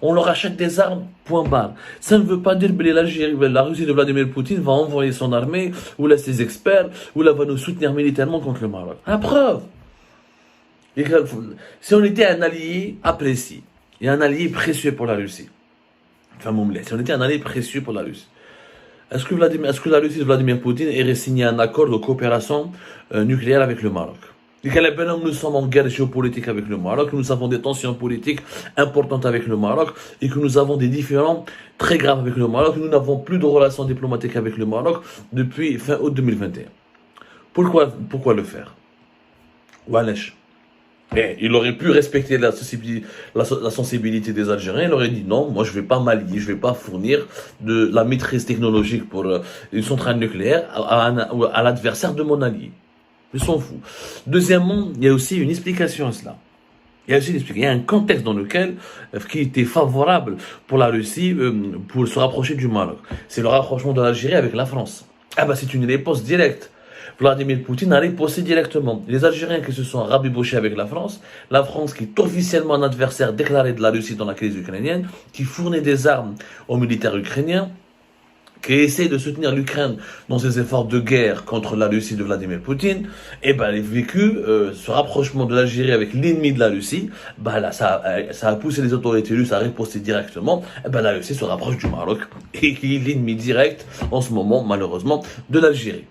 On leur achète des armes, point barre. Ça ne veut pas dire que la Russie de Vladimir Poutine va envoyer son armée, ou là ses experts, ou là va nous soutenir militairement contre le Maroc. La preuve. Si on était un allié apprécié, et un allié précieux pour la Russie, si on était un allié précieux pour la Russie, est-ce que la Russie de Vladimir Poutine aurait signé un accord de coopération nucléaire avec le Maroc? Nous sommes en guerre géopolitique avec le Maroc, nous avons des tensions politiques importantes avec le Maroc et que nous avons des différends très graves avec le Maroc. Nous n'avons plus de relations diplomatiques avec le Maroc depuis fin août 2021. Pourquoi le faire? Wesh. Il aurait pu respecter la sensibilité des Algériens. Il aurait dit non, moi je vais pas m'allier, je vais pas fournir de la maîtrise technologique pour une centrale nucléaire à l'adversaire de mon allié. Ils s'en foutent. Deuxièmement, il y a aussi une explication à cela. Il y a un contexte dans lequel qui était favorable pour la Russie pour se rapprocher du Maroc. C'est le rapprochement de l'Algérie avec la France. C'est une réponse directe. Vladimir Poutine a riposté directement. Les Algériens qui se sont rabibochés avec la France qui est officiellement un adversaire déclaré de la Russie dans la crise ukrainienne, qui fournit des armes aux militaires ukrainiens, qui essaie de soutenir l'Ukraine dans ses efforts de guerre contre la Russie de Vladimir Poutine, ce rapprochement de l'Algérie avec l'ennemi de la Russie, ça a poussé les autorités russes à riposter directement, la Russie se rapproche du Maroc, et qui est l'ennemi direct, en ce moment, malheureusement, de l'Algérie.